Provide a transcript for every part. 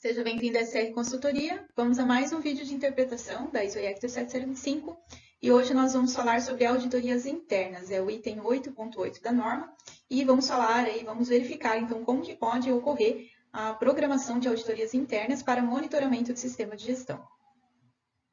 Seja bem-vindo à SR Consultoria. Vamos a mais um vídeo de interpretação da ISO IEC 17025 e hoje nós vamos falar sobre auditorias internas, é o item 8.8 da norma, e vamos verificar então como que pode ocorrer a programação de auditorias internas para monitoramento do sistema de gestão.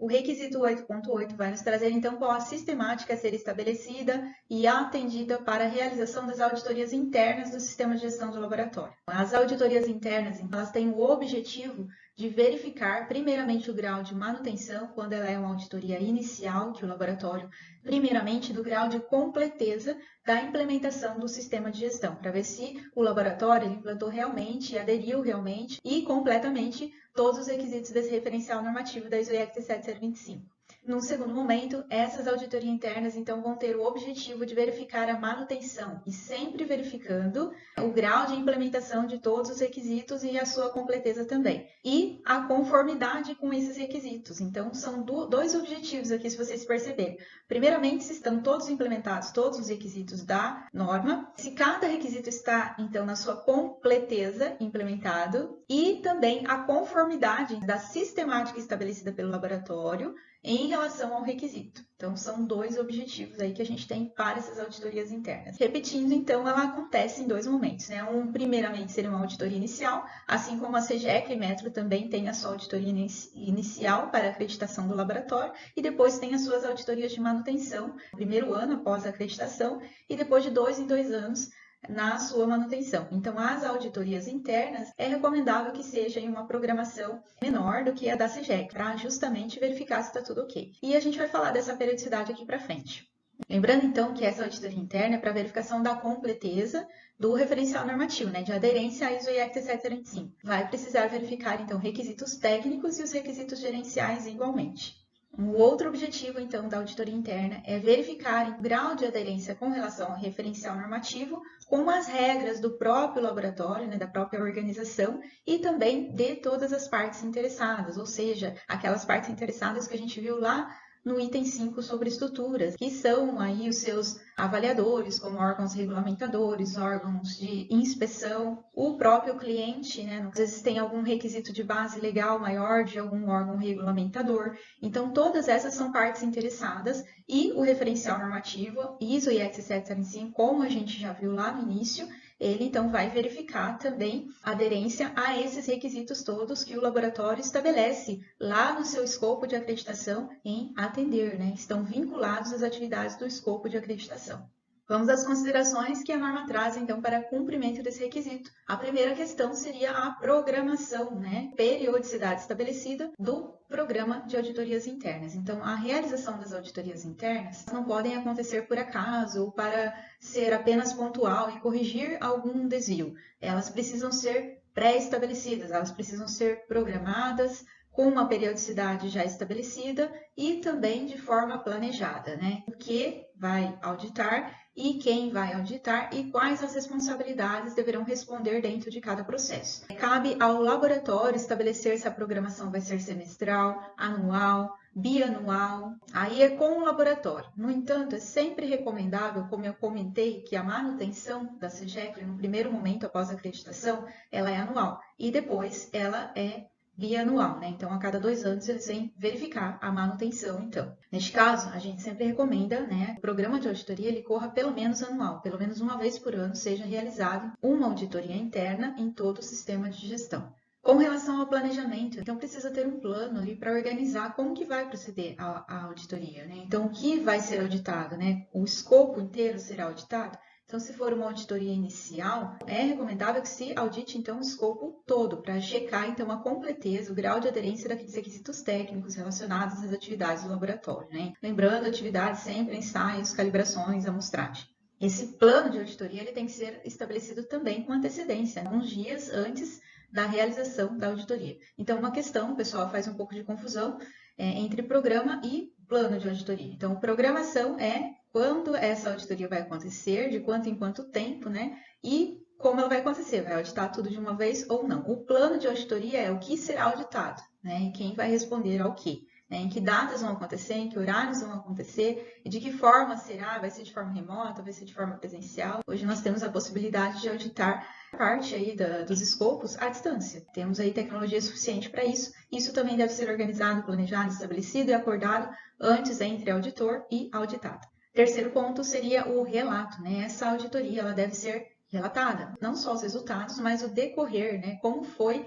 O requisito 8.8 vai nos trazer, então, qual a sistemática a ser estabelecida e atendida para a realização das auditorias internas do sistema de gestão do laboratório. As auditorias internas, elas têm o objetivo de verificar, primeiramente, o grau de manutenção, quando ela é uma auditoria inicial, que o laboratório, primeiramente, do grau de completeza da implementação do sistema de gestão, para ver se o laboratório implantou realmente, aderiu realmente e completamente todos os requisitos desse referencial normativo da ISO IEC 17025. No segundo momento, essas auditorias internas, então, vão ter o objetivo de verificar a manutenção e sempre verificando o grau de implementação de todos os requisitos e a sua completeza também. E a conformidade com esses requisitos. Então, são dois objetivos aqui, se vocês perceberem. Primeiramente, se estão todos implementados, todos os requisitos da norma, se cada requisito está, então, na sua completeza implementado, e também a conformidade da sistemática estabelecida pelo laboratório em relação ao requisito. Então, são dois objetivos aí que a gente tem para essas auditorias internas. Repetindo, então, ela acontece em dois momentos, né? Primeiramente, seria uma auditoria inicial, assim como a CGEC e Metro também tem a sua auditoria inicial para a acreditação do laboratório, e depois tem as suas auditorias de manutenção, no primeiro ano após a acreditação, e depois de 2 em 2 anos, na sua manutenção. Então, as auditorias internas é recomendável que seja em uma programação menor do que a da CGEC, para justamente verificar se está tudo ok. E a gente vai falar dessa periodicidade aqui para frente. Lembrando, então, que essa auditoria interna é para verificação da completeza do referencial normativo, né, de aderência à ISO IEC 17025. Vai precisar verificar, então, requisitos técnicos e os requisitos gerenciais igualmente. Um outro objetivo, então, da auditoria interna é verificar o grau de aderência com relação ao referencial normativo com as regras do próprio laboratório, né, da própria organização e também de todas as partes interessadas, ou seja, aquelas partes interessadas que a gente viu lá no item 5 sobre estruturas, que são aí os seus avaliadores, como órgãos regulamentadores, órgãos de inspeção, o próprio cliente, né? Às vezes tem algum requisito de base legal maior de algum órgão regulamentador. Então, todas essas são partes interessadas e o referencial normativo ISO IEC 17025, como a gente já viu lá no início, ele então vai verificar também a aderência a esses requisitos todos que o laboratório estabelece lá no seu escopo de acreditação em atender, né? Estão vinculados às atividades do escopo de acreditação. Vamos às considerações que a norma traz, então, para cumprimento desse requisito. A primeira questão seria a programação, né? Periodicidade estabelecida do programa de auditorias internas. Então, a realização das auditorias internas não podem acontecer por acaso ou para ser apenas pontual e corrigir algum desvio. Elas precisam ser pré-estabelecidas, elas precisam ser programadas com uma periodicidade já estabelecida e também de forma planejada, né? O que vai auditar e quem vai auditar e quais as responsabilidades deverão responder dentro de cada processo. Cabe ao laboratório estabelecer se a programação vai ser semestral, anual, bianual, aí é com o laboratório. No entanto, é sempre recomendável, como eu comentei, que a manutenção da CGEC, no primeiro momento após a acreditação, ela é anual e depois ela é bianual, né? Então, a cada 2 anos eles vêm verificar a manutenção, então. Neste caso, a gente sempre recomenda, né, que o programa de auditoria ele corra pelo menos anual, pelo menos uma vez por ano seja realizado uma auditoria interna em todo o sistema de gestão. Com relação ao planejamento, então precisa ter um plano ali para organizar como que vai proceder a auditoria, né? Então, o que vai ser auditado, né? O escopo inteiro será auditado? Então, se for uma auditoria inicial, é recomendável que se audite, então, o escopo todo, para checar, então, a completeza, o grau de aderência daqueles requisitos técnicos relacionados às atividades do laboratório, né? Lembrando, atividades sempre, ensaios, calibrações, amostragem. Esse plano de auditoria ele tem que ser estabelecido também com antecedência, alguns dias antes da realização da auditoria. Então, uma questão, o pessoal faz um pouco de confusão entre programa e plano de auditoria. Então, programação é quando essa auditoria vai acontecer, de quanto em quanto tempo, né? E como ela vai acontecer, vai auditar tudo de uma vez ou não. O plano de auditoria é o que será auditado, né? E quem vai responder ao quê. né? Em que datas vão acontecer, em que horários vão acontecer e de que forma será, vai ser de forma remota, vai ser de forma presencial. Hoje nós temos a possibilidade de auditar parte aí dos escopos à distância. Temos aí tecnologia suficiente para isso. Isso também deve ser organizado, planejado, estabelecido e acordado antes entre auditor e auditado. Terceiro ponto seria o relato, né? Essa auditoria ela deve ser relatada, não só os resultados, mas o decorrer, né? Como foi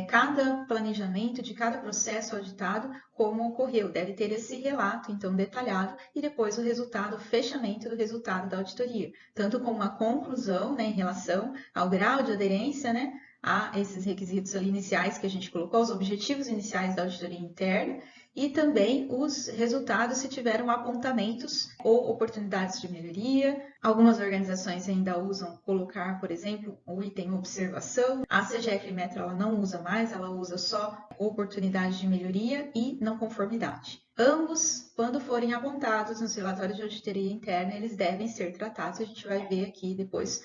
cada planejamento de cada processo auditado, como ocorreu. Deve ter esse relato, então, detalhado, e depois o resultado, o fechamento do resultado da auditoria, tanto como uma conclusão, né, em relação ao grau de aderência, né, a esses requisitos ali iniciais que a gente colocou, os objetivos iniciais da auditoria interna, e também os resultados se tiveram apontamentos ou oportunidades de melhoria. Algumas organizações ainda usam colocar, por exemplo, o item observação. A CGF Metro ela não usa mais, ela usa só oportunidade de melhoria e não conformidade. Ambos, quando forem apontados nos relatórios de auditoria interna, eles devem ser tratados. A gente vai ver aqui depois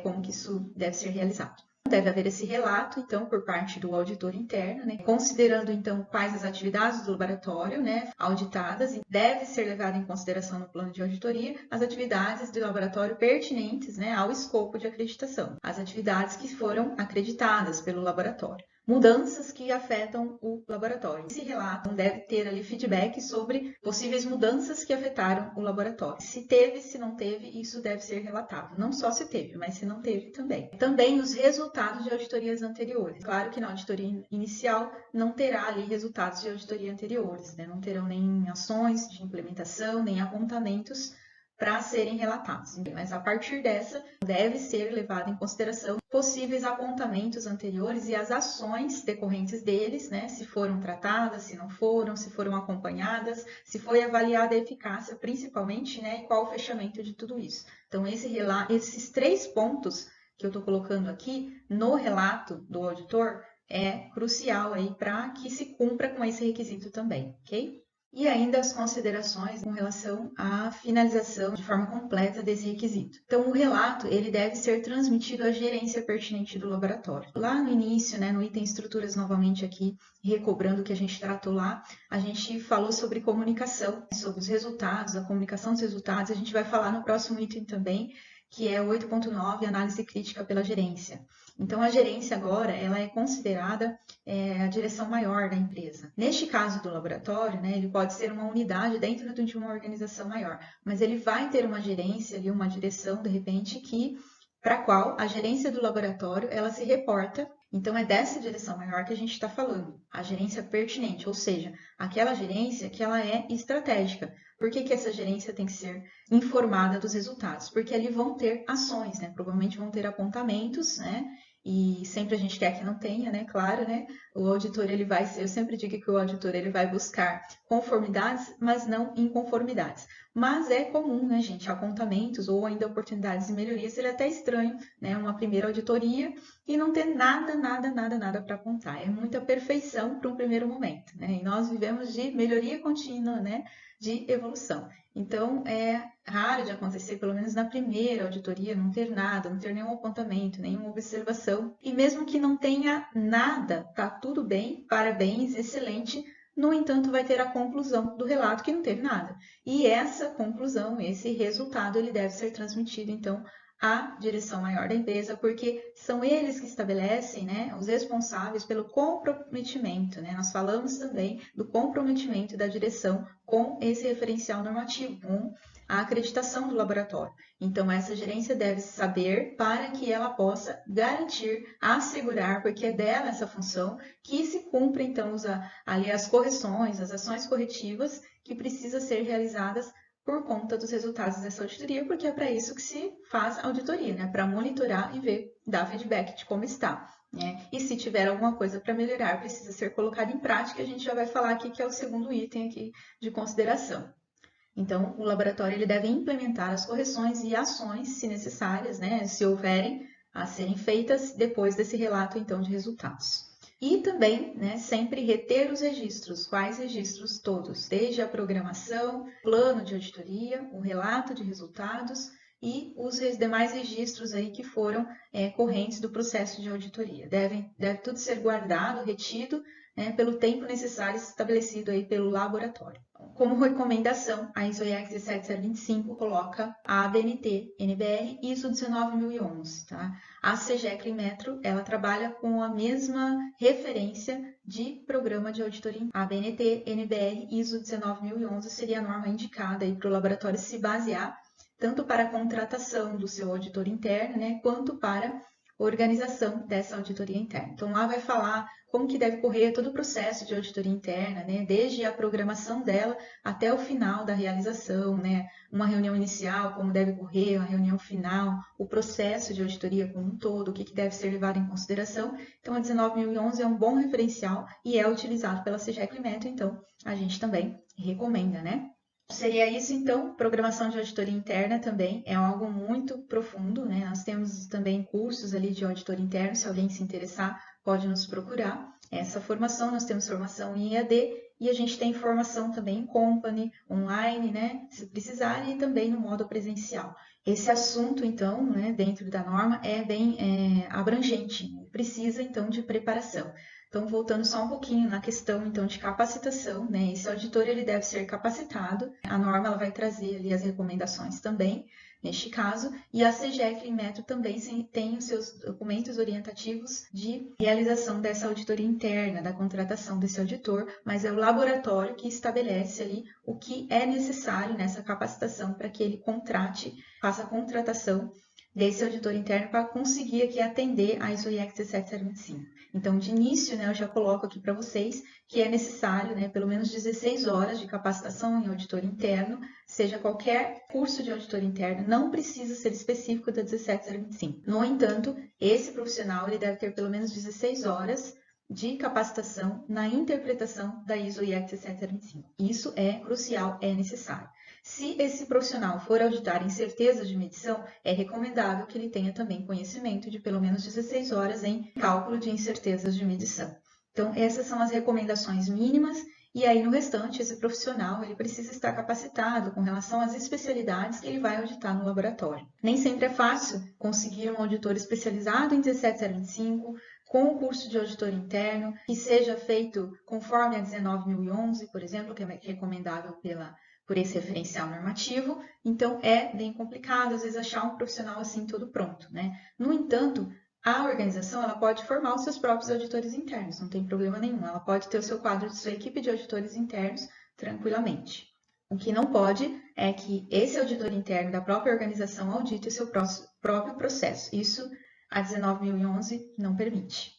como que isso deve ser realizado. Deve haver esse relato, então, por parte do auditor interno, né? Considerando, então, quais as atividades do laboratório, né, auditadas, e deve ser levado em consideração no plano de auditoria as atividades do laboratório pertinentes, né, ao escopo de acreditação, as atividades que foram acreditadas pelo laboratório. Mudanças que afetam o laboratório. Esse relato deve ter ali feedback sobre possíveis mudanças que afetaram o laboratório. Se teve, se não teve, isso deve ser relatado. Não só se teve, mas se não teve também. Também os resultados de auditorias anteriores. Claro que na auditoria inicial não terá ali resultados de auditoria anteriores, né? Não terão nem ações de implementação, nem apontamentos para serem relatados. Mas a partir dessa, deve ser levado em consideração possíveis apontamentos anteriores e as ações decorrentes deles, né? Se foram tratadas, se não foram, se foram acompanhadas, se foi avaliada a eficácia, principalmente, né? E qual o fechamento de tudo isso. Então, esses 3 pontos que eu estou colocando aqui no relato do auditor é crucial aí para que se cumpra com esse requisito também, ok? E ainda as considerações com relação à finalização de forma completa desse requisito. Então, o relato ele deve ser transmitido à gerência pertinente do laboratório. Lá no início, né, no item estruturas, novamente aqui, recobrando o que a gente tratou lá, a gente falou sobre comunicação, sobre os resultados, a comunicação dos resultados. A gente vai falar no próximo item também, que é o 8.9, análise crítica pela gerência. Então, a gerência agora, ela é considerada a direção maior da empresa. Neste caso do laboratório, né, ele pode ser uma unidade dentro de uma organização maior, mas ele vai ter uma gerência, ali, uma direção, de repente, para a qual a gerência do laboratório, ela se reporta. Então, é dessa direção maior que a gente está falando, a gerência pertinente, ou seja, aquela gerência que ela é estratégica. Por que essa gerência tem que ser informada dos resultados? Porque ali vão ter ações, né? Provavelmente vão ter apontamentos, né? E sempre a gente quer que não tenha, né? Claro, né? O auditor, ele vai ser, eu sempre digo que o auditor, ele vai buscar conformidades, mas não inconformidades. Mas é comum, né, gente? Apontamentos ou ainda oportunidades de melhoria, seria até estranho, né? Uma primeira auditoria e não ter nada para apontar. É muita perfeição para um primeiro momento, né? E nós vivemos de melhoria contínua, né? De evolução. Então, é raro de acontecer, pelo menos na primeira auditoria, não ter nada, não ter nenhum apontamento, nenhuma observação. E mesmo que não tenha nada, tá tudo bem, parabéns, excelente. No entanto, vai ter a conclusão do relato que não teve nada. E essa conclusão, esse resultado, ele deve ser transmitido, então, à direção maior da empresa, porque são eles que estabelecem, né, os responsáveis pelo comprometimento, né? Nós falamos também do comprometimento da direção com esse referencial normativo, com a acreditação do laboratório. Então, essa gerência deve saber para que ela possa garantir, assegurar, porque é dela essa função, que se cumpra, então, ali as correções, as ações corretivas que precisam ser realizadas por conta dos resultados dessa auditoria, porque é para isso que se faz a auditoria, né? Para monitorar e ver, dar feedback de como está, né? E se tiver alguma coisa para melhorar, precisa ser colocada em prática, a gente já vai falar aqui que é o segundo item aqui de consideração. Então, o laboratório ele deve implementar as correções e ações, se necessárias, né? Se houverem a serem feitas depois desse relato, então, de resultados. E também, né, sempre reter os registros. Quais registros? Todos. Desde a programação, plano de auditoria, o relato de resultados e os demais registros aí que foram correntes do processo de auditoria. Deve tudo ser guardado, retido, né, pelo tempo necessário estabelecido aí pelo laboratório. Como recomendação, a ISO IEC 17025 coloca a ABNT NBR ISO 19011, tá? A CGEC Inmetro, ela trabalha com a mesma referência de programa de auditoria. A ABNT NBR ISO 19011 seria a norma indicada aí para o laboratório se basear, tanto para a contratação do seu auditor interno, né, quanto para organização dessa auditoria interna. Então, lá vai falar como que deve correr todo o processo de auditoria interna, né, desde a programação dela até o final da realização, né, uma reunião inicial, como deve correr, uma reunião final, o processo de auditoria como um todo, o que deve ser levado em consideração. Então, a 19011 é um bom referencial e é utilizado pela CGEC Inmetro, então a gente também recomenda, né? Seria isso, então, programação de auditoria interna também é algo muito profundo, né? Nós temos também cursos ali de auditor interno, se alguém se interessar, pode nos procurar. Essa formação, nós temos formação em EAD e a gente tem formação também em company, online, né? Se precisar, e também no modo presencial. Esse assunto, então, né, dentro da norma, é bem abrangente, precisa, então, de preparação. Então, voltando só um pouquinho na questão, então, de capacitação, né? Esse auditor, ele deve ser capacitado. A norma, ela vai trazer ali as recomendações também, neste caso. E a CGEC Inmetro também tem os seus documentos orientativos de realização dessa auditoria interna, da contratação desse auditor, mas é o laboratório que estabelece ali o que é necessário nessa capacitação para que ele faça a contratação desse auditor interno para conseguir aqui atender a ISO IEC 17025. Então, de início, né, eu já coloco aqui para vocês que é necessário, né, pelo menos 16 horas de capacitação em auditor interno, seja qualquer curso de auditor interno, não precisa ser específico da 17025. No entanto, esse profissional ele deve ter pelo menos 16 horas de capacitação na interpretação da ISO IEC 17025. Isso é crucial, é necessário. Se esse profissional for auditar incertezas de medição, é recomendável que ele tenha também conhecimento de pelo menos 16 horas em cálculo de incertezas de medição. Então, essas são as recomendações mínimas, e aí no restante, esse profissional ele precisa estar capacitado com relação às especialidades que ele vai auditar no laboratório. Nem sempre é fácil conseguir um auditor especializado em 17025, com o curso de auditor interno, que seja feito conforme a 19011, por exemplo, que é recomendável por esse referencial normativo. Então, é bem complicado, às vezes, achar um profissional assim todo pronto, né? No entanto, a organização ela pode formar os seus próprios auditores internos, não tem problema nenhum. Ela pode ter o seu quadro de sua equipe de auditores internos tranquilamente. O que não pode é que esse auditor interno da própria organização audite o seu próprio processo. Isso a 19011 não permite.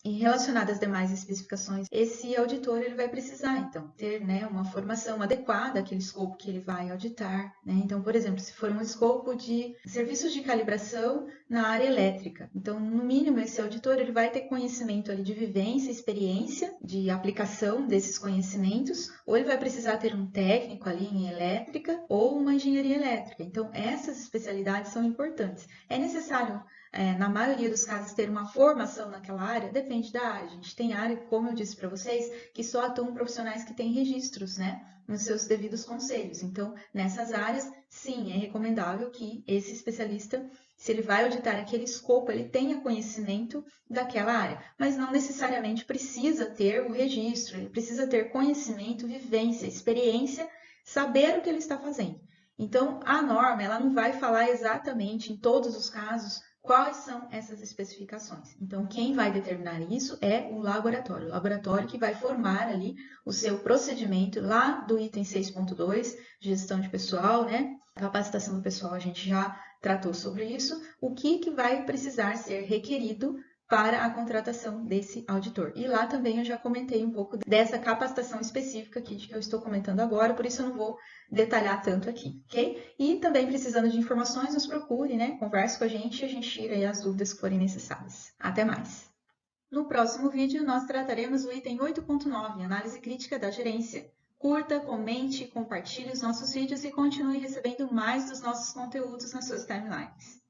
E relacionado às demais especificações, esse auditor ele vai precisar, então, ter, né, uma formação adequada àquele escopo que ele vai auditar, né? Então, por exemplo, se for um escopo de serviços de calibração na área elétrica, então, no mínimo, esse auditor ele vai ter conhecimento ali de vivência, experiência de aplicação desses conhecimentos, ou ele vai precisar ter um técnico ali em elétrica ou uma engenharia elétrica. Então, essas especialidades são importantes. É necessário na maioria dos casos, ter uma formação naquela área, depende da área. A gente tem área, como eu disse para vocês, que só atuam profissionais que têm registros, né, nos seus devidos conselhos. Então, nessas áreas, sim, é recomendável que esse especialista, se ele vai auditar aquele escopo, ele tenha conhecimento daquela área, mas não necessariamente precisa ter o registro, ele precisa ter conhecimento, vivência, experiência, saber o que ele está fazendo. Então, a norma, ela não vai falar exatamente, em todos os casos, quais são essas especificações. Então, quem vai determinar isso é o laboratório que vai formar ali o seu procedimento lá do item 6.2, gestão de pessoal, né? Capacitação do pessoal, a gente já tratou sobre isso. O que vai precisar ser requerido para a contratação desse auditor. E lá também eu já comentei um pouco dessa capacitação específica aqui que eu estou comentando agora, por isso eu não vou detalhar tanto aqui, ok? E também precisando de informações, nos procure, né? Converse com a gente tira aí as dúvidas que forem necessárias. Até mais! No próximo vídeo, nós trataremos o item 8.9, análise crítica da gerência. Curta, comente, compartilhe os nossos vídeos e continue recebendo mais dos nossos conteúdos nas suas timelines.